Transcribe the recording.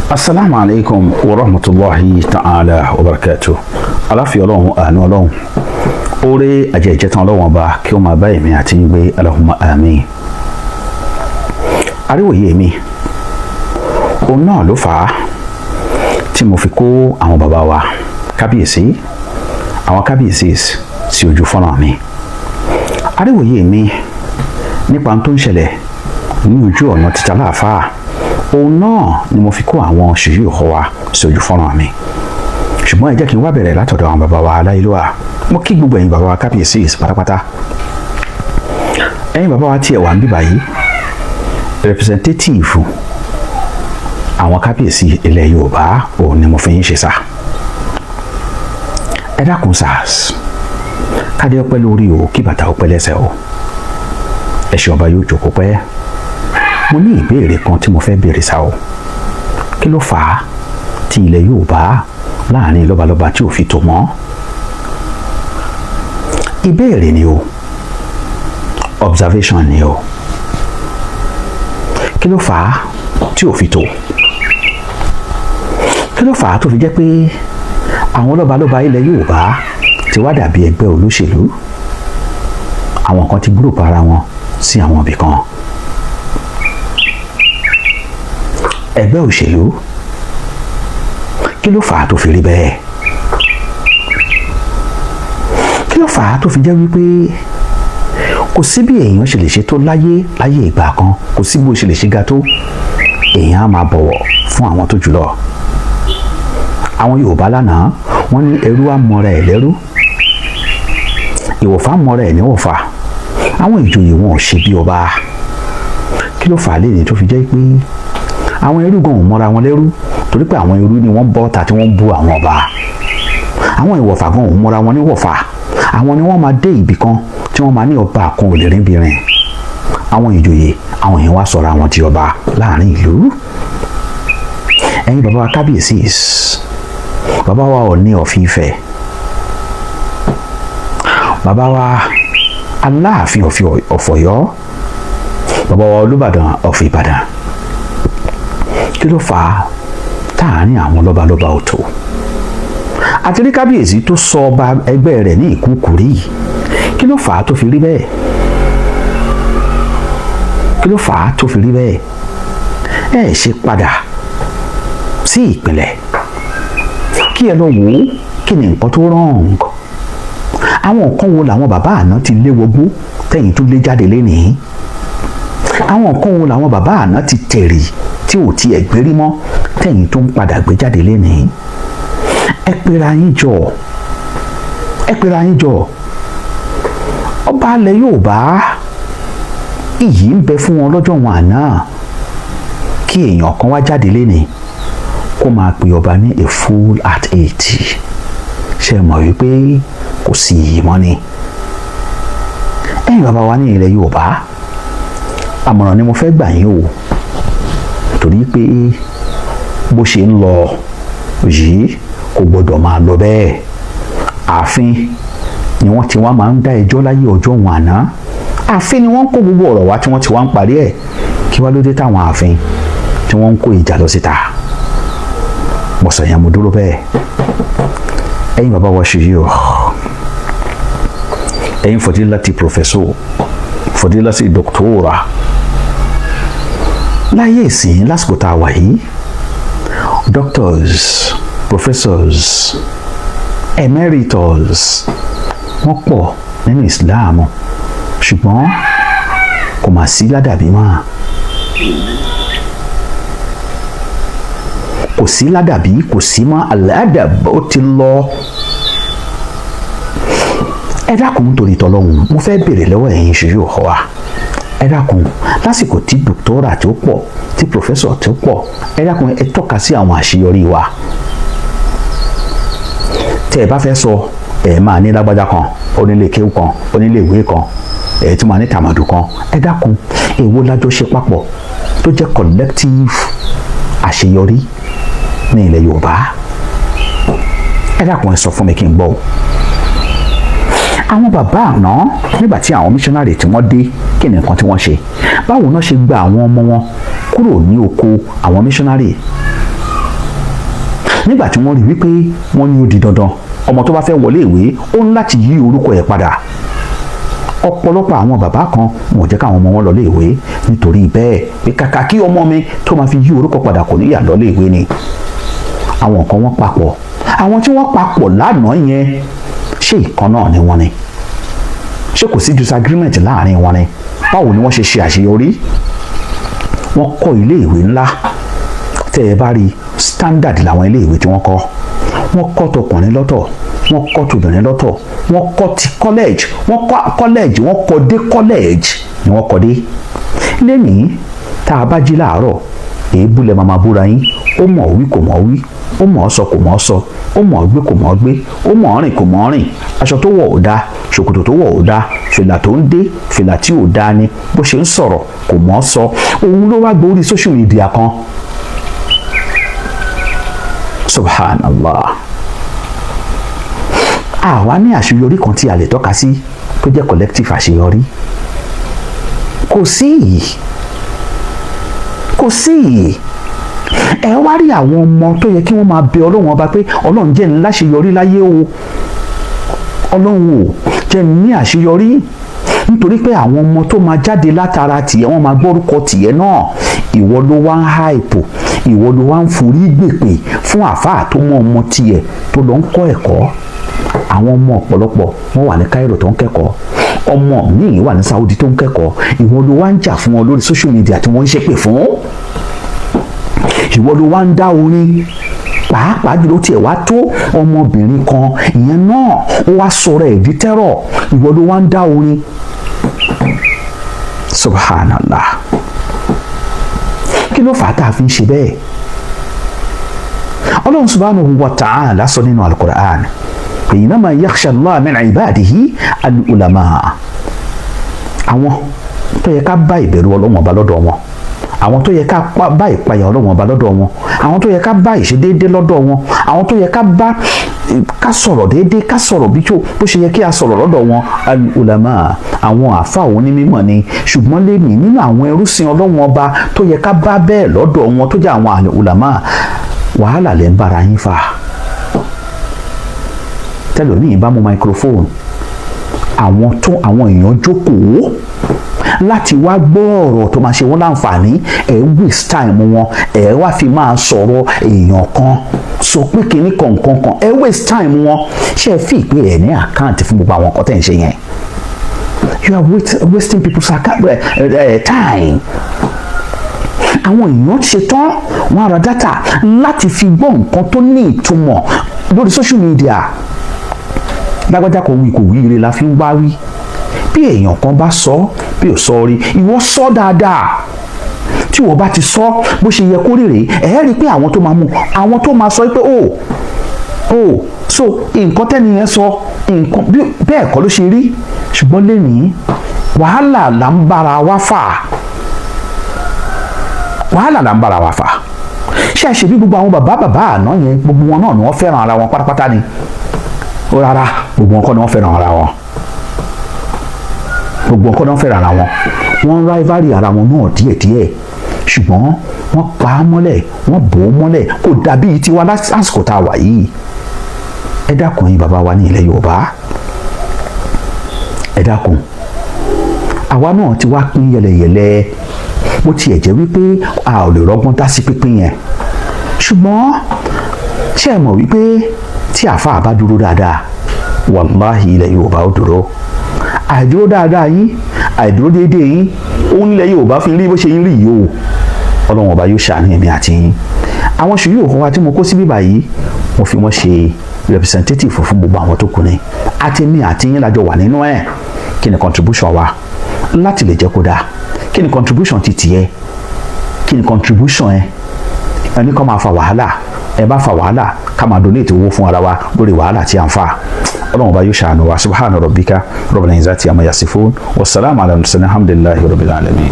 Assalamu alaikum wa rahmatullahi ta'ala wa barakatuh. Aláfíà Ọlọ́run, àánú Ọlọ́run, oore àjẹjẹtàn Ọlọ́run ọba kí ó máa bá èmi àti yín gbé, Allahumma àmín. Àríwòye mi, òun náà ló fà á tí mo fi kó àwọn bàbá wa kábíyèsí, àwọn kábíyèsí sí ojú fọ́nrán mi. Àríwòye mi nípa tó ń ṣẹlẹ̀ ní ojú ọ̀nà títa láàfáà, òun náà ni mo fi kó àwọn ṣèyí ọkọ wa sí ojú fọ́nrán mi. Ṣùgbọ́n ẹ jẹ́ kí n wá bẹ̀rẹ̀ látọ̀dọ̀ àwọn bàbá wa aláìlúwà. Mo kí gbogbo ẹ̀yin bàbá wa kábíyèsí pátápátá. Ẹ̀yin bàbá wa tí ẹ wà ń bí báyìí, representative àwọn kábíyèsí ilẹ̀ Yorùbá òun ni mo fi yín ṣe sá. Ẹ dákun SARS, kádé ọpẹ́ lórí o, kí bàtà ọpẹ́ lẹ́sẹ̀ o. Ẹṣin ọba yóò jókòó pẹ́. Mo ní ìbéèrè kan tí mo fẹ́ béèrè sá o. Kí ló fà á tí ilẹ̀ Yorùbá láàrin lọ́balọ́ba tí ò fi tò mọ́? Ìbéèrè ni o, observation ni o. Kí ló fà á tí ò fi tò? Kí ló fà á tó fi jẹ́ pé àwọn lọ́balọ́ba ilẹ̀ Yorùbá ti wá dàbí ẹgbẹ́ olóṣèlú? Àwọn kan ti group ara wọn sí àwọn ibì kan. Ẹgbẹ́ òṣèlú, kí ló fà á tó fi rí bẹ́ẹ̀? Kí ló fà á tó fi jẹ́ wípé kò sí bí èèyàn ṣe lè ṣe tó láyé ìgbà kan, kò sí bó ṣe lè ṣe ga tó, èèyàn á máa bọ̀wọ̀ fún àwọn tó jùlọ. Àwọn Yorùbá lánàá wọ́n ní ẹrú á mọra ẹ̀ lẹ́rú, ìwọ̀fà mọra ẹ̀ níwọ̀fà. Àwọn ìjòyè wọn ò ṣe bí ọba. Kí ló fà á léyìn tó fi jẹ́ pé àwọn ẹrú gan ò mọra wọn lẹ́rú, torí pé àwọn ẹrú ni wọ́n bọ́ ta tí wọ́n bú àwọn ọba. Àwọn ìwọ̀fà gan ò mọra wọn níwọ̀fà. Àwọn ni wọ́n máa dé ibì kan tí wọ́n máa ní ọba kan ò lè rìn bí rìn. Àwọn ìjòyè, àwọn èèyàn wá sọ̀rọ̀ àwọn di ọba láàrin ìlú. Ẹ̀yin bàbá wa kábíyèsí, bàbá wa Ọọ̀ni of Ifẹ̀, bàbá wa Aláàfin of Ọ̀yọ́, bàbá wa Olúbàdàn of Ìbàdàn. Kí ló fà á táàrin àwọn lọ́balọ́ba ò tó? Àti rí kábíyèsí tó sọ ọba ẹgbẹ́ rẹ̀ ní ìkúkúrí. Kí ló fà á tó fi rí bẹ́ẹ̀? Kí ló fà á tó fi rí bẹ́ẹ̀? Ẹ ṣe padà sí ìpìlẹ̀ kí ẹ lọ wò ó kí ni nǹkan tó wrong. Àwọn nǹkan wo làwọn bàbá àná ti lé wọgbó tẹ̀yìn tó lé jáde lénìí? Àwọn nǹkan wo làwọn bàbá àná ti tẹ̀rì tí ò tiẹ̀ gbérí mọ́ tẹ̀yìn tó ń padà gbé jáde lénìí? Ẹ pera yín jọ, ẹ pera yín jọ. Ọba alẹ̀ Yorùbá, iyì ń bẹ fún wọn lọ́jọ́ wọn àná. Kí èèyàn kan wá jáde lénìí kó máa pe ọba ní a fool at 80. Ṣé mọ̀ wípé kò sí iyì mọ́ ni? Ẹ̀yin bàbá wa ní ilẹ̀ Yorùbá, àmọ̀ràn ni mo fẹ́ gbà yín o, torí pé bó ṣe ń lọ yìí kò gbọdọ̀ máa lọ bẹ́ẹ̀. Ààfin ni wọ́n ti wá máa ń dá ẹjọ́ láyé ọjọ́ wọn àná. Ààfin ni wọ́n ń kó gbogbo ọ̀rọ̀ wá tí wọ́n ti wá ń parí ẹ̀. Kí wá ló dé táwọn ààfin tí wọ́n ń kó ìjà lọ síta? Mo sọ yẹn mo dúró bẹ́ẹ̀. Ẹ̀yin bàbá wa ṣe yìí o, ẹ̀yin fọdílátì professor, fọdílátì doctora, láyé ìsìn lásìkò tá a wà yìí, doctors, professors, emeritus wọ́n pọ̀ nínú Islam, ṣùgbọ́n kò mà sí ládàbí mọ́. Kò sí ládàbí, kò sí mọ́, aládàb ó ti lọ. Ẹ dákun nítorí tọlọ́hun, mo fẹ́ béèrè lọ́wọ́ ẹ̀yin ṣojú ọ̀họ́ wa. Ẹ dákun, lásìkò tí dòkítọ́rà tó pọ̀, tí pòfẹ́sọ̀ tó pọ̀, ẹ dákun ẹ tọ́ka sí àwọn àṣeyọrí wa. Tẹ́ ẹ bá fẹ́ sọ, ẹ máa ní lágbájá kan, onílé kéwú kan, onílé ìwé kan, ẹ tún máa ní tàmàdù kan. Ẹ dákun, èwo lájọ ṣe papọ̀ tó jẹ́ collective àṣeyọrí ní ilẹ̀ Yorùbá? Ẹ dákun ẹ sọ fún mi kí n gbọ́. Àwọn bàbá àná nígbà tí àwọn missionary tí wọ́n dé, kí ni nǹkan tí wọ́n ṣe? Báwo náà ṣe gba àwọn ọmọ wọn kúrò ní oko àwọn missionary? nígbà tí wọ́n rí wípé wọ́n ní ó di dandan ọmọ tó bá fẹ́ wọlé ìwé ó ń láti yí orúkọ ẹ̀ padà ọ̀pọ̀lọpọ̀ àwọn bàbá kan wọn ò jẹ́ káwọn ọmọ wọn lọ lé ìwé nítorí bẹ́ẹ̀ pé kàkà kí ọmọ mi tó máa fi yí orúkọ padà kò ní yà lọ lé ìwé ni àwọn kan wọ́n papọ̀ àwọn tí wọ́n papọ̀ lánàá yẹn ṣé ìkan náà ni wọ́n ni ṣé kò sí disagreement láàrin wọn ni báwo ni wọ́n ṣe ṣe àṣeyọrí wọ́n kọ́ ilé ìwé ńlá tẹ́ ẹ bá rí standard làwọn ilé ìwé tí wọ́n kọ́ tọkùnrin lọ́tọ̀ wọ́n kọ́ tobìnrin lọ́tọ̀ wọ́n kọ́ ti college wọ́n kọ́ dé college ni wọ́n kọ́ dé lẹ́nìí tá a bá jí láàárọ̀ èébú lẹ máa búra yín ó mọ̀ wí kò mọ̀ wí ó mọ̀ ọ́ sọ kò mọ̀ ọ́ sọ ó mọ̀ ọ́ gbé kò mọ̀ ọ́ gbé ó mọ̀ ọ́ rìn kò mọ̀ ọ́ rìn aṣọ tó wọ̀ ò dáa ṣòkòtò tó wọ̀ ò dáa fìlà tó ń dé fìlà tí ò dáa ni bó ṣe ń sọ̀rọ̀ kò mọ̀ ọ́ sọ òun ló wá gbórí social media kan subhanallah àwa ní àṣeyọrí kan tí a lè tọ́ka sí tó jẹ́ collective àṣeyọrí kò sí ẹ wá rí àwọn ọmọ tó yẹ kí wọ́n máa bẹ ọlọ́run ọba pé ọlọ́run jẹ́ ní láṣeyọrí láyé o ọlọ́run ò jẹ́ ní àṣeyọrí nítorí pé àwọn ọmọ tó máa jáde látara tìyẹ wọ́n máa gbórúkọ tìyẹ náà ìwọ ló wá ń háìpù ìwọ ló wá ń forí gbèpè fún àfáà tó mọ ọmọ tiẹ̀ tó lọ ń kọ́ ẹ̀kọ́ àwọn ọmọ ọ̀pọ̀lọpọ̀ wọ́n wà ní Cairo tó ń kẹ́kọ̀ọ́ ọmọ míì wà ní Saudi tó ń kẹ́kọ̀ọ́ ìwọ ló wá ń jà fún wọn lórí social media tí wọ́n ń ṣépè fún ìwọ ló wá ń dá orin pàápàá jùlọ tiẹ̀ wá tó ọmọbìnrin kan ìyẹn náà ó wá sọ̀rọ̀ ẹ̀ di tẹ́rọ̀ ìwọ ló wá ń dá orin subhanallah kí ló fà á tá a fi ń ṣe bẹ́ẹ̀ ọlọ́run subhanahu wa ta'ala sọ nínú al-Qur'an innama yakhsha Allah min ibadihi al-ulama àwọn tó yẹ ká bá ìbẹ̀rù ọlọ́run ọba lọ́dọ̀ wọn àwọn tó yẹ ká bá ìpayà ọlọ́run ọba lọ́dọ̀ wọn àwọn tó yẹ ká bá ìṣedéédé lọ́dọ̀ wọn àwọn tó yẹ ká sọ̀rọ̀ déédé ká sọ̀rọ̀ bó ṣe yẹ kí a sọ̀rọ̀ lọ́dọ̀ wọn al-ulama àwọn àfa onímọ̀ ni ṣùgbọ́n lẹ́mìí nínú àwọn ẹrúsìn ọlọ́run ọba tó yẹ ká bá bẹ́ẹ̀ lọ́dọ̀ wọn tó jẹ́ àwọn al-ulama wàhálà lẹ́ ń bára yín fà tẹlòmíì bá mú microphone àwọn èèyàn jókòó láti wá gbọ́ ọ̀rọ̀ tó máa ṣe wọ́n láǹfààní waste time wọn wá fi máa sọ̀rọ̀ èèyàn kan sọ pé kínní kọ̀ọ̀kan waste time wọn ṣe é fi ìpè ẹ̀ ní àkáǹtì fún gbogbo àwọn nǹkan tẹ̀ ń ṣe yẹn you are wasting people's time àwọn èèyàn ṣe tán wọn á ra data láti fi gbọ́ nǹkan tó ní ìtumọ̀ lórí social media lágbájá kò wí ire la fi ń wá wí bí èèyàn kan bá sọ bí ò sọ rí ìwọ sọ dáadáa tí ìwọ bá ti sọ bó ṣe yẹ kó rèrè ẹ rí i pé àwọn tó máa sọ pé so nǹkan tẹ́ni yẹn sọ nǹkan bẹ́ẹ̀ kọ́ ló ṣe rí ṣùgbọ́n lẹ́nìí wàhálà là ń bára wa fà ṣe àṣẹ bí gbogbo àwọn bàbá àná yẹn gbogbo wọn náà ni wọ́n fẹ́ràn ara wọn pátápátá ni ó rárá gbogbo wọn kọ́ ni wọ́n fẹ́ràn ara wọn gbogbo nǹkan náà fẹ́ràn ara wọn wọ́n rivalry ara wọn náà díẹ̀díẹ̀ ṣùgbọ́n wọ́n pa á mọ́lẹ̀ wọ́n bò ó mọ́lẹ̀ kò dàbí tiwa lásìkò tá a wà yìí ẹ dákun yín bàbá wa ní ilẹ̀ Yorùbá ẹ dákun àwa náà ti wá pín yẹlẹyẹlẹ bó tiẹ̀ jẹ́ wípé a ò lè rọ́gbọ́n dá sí pínpín yẹn ṣùgbọ́n ṣé ẹ mọ̀ wípé tí àáfàá bá dúró dáadáa wàláhì ilẹ̀ Yorùbá ó dúró àìdúró dáadáa yín àìdúró déédéé yín òun ilẹ̀ Yorùbá fi rí bó ṣe ń rí yìí o Ọlọ́run ọba yóò ṣàánú ẹ̀mí àti yín àwọn ṣùgbọ́n òkú wa tí mo kó sí bíbá yìí mo fi wọ́n ṣe representative fún gbogbo àwọn tó kù ní àti mi àti yín lájọ wà nínú ẹ̀ kí ni contribution wa láti lè jẹ́ kó dáa kí ni contribution ti tiẹ̀ kí ni contribution ẹ ẹni kan máa fa wàhálà ẹ bá fa wàhálà ká máa donate owó fún ara wa lórí wàhálà tí à ń fa ọlọ́run ọba yóò ṣàánú wa subhana rabbika rabbil izzati amma yasifun wassalamu ala mursalin alhamdulillahi rabbil alamin.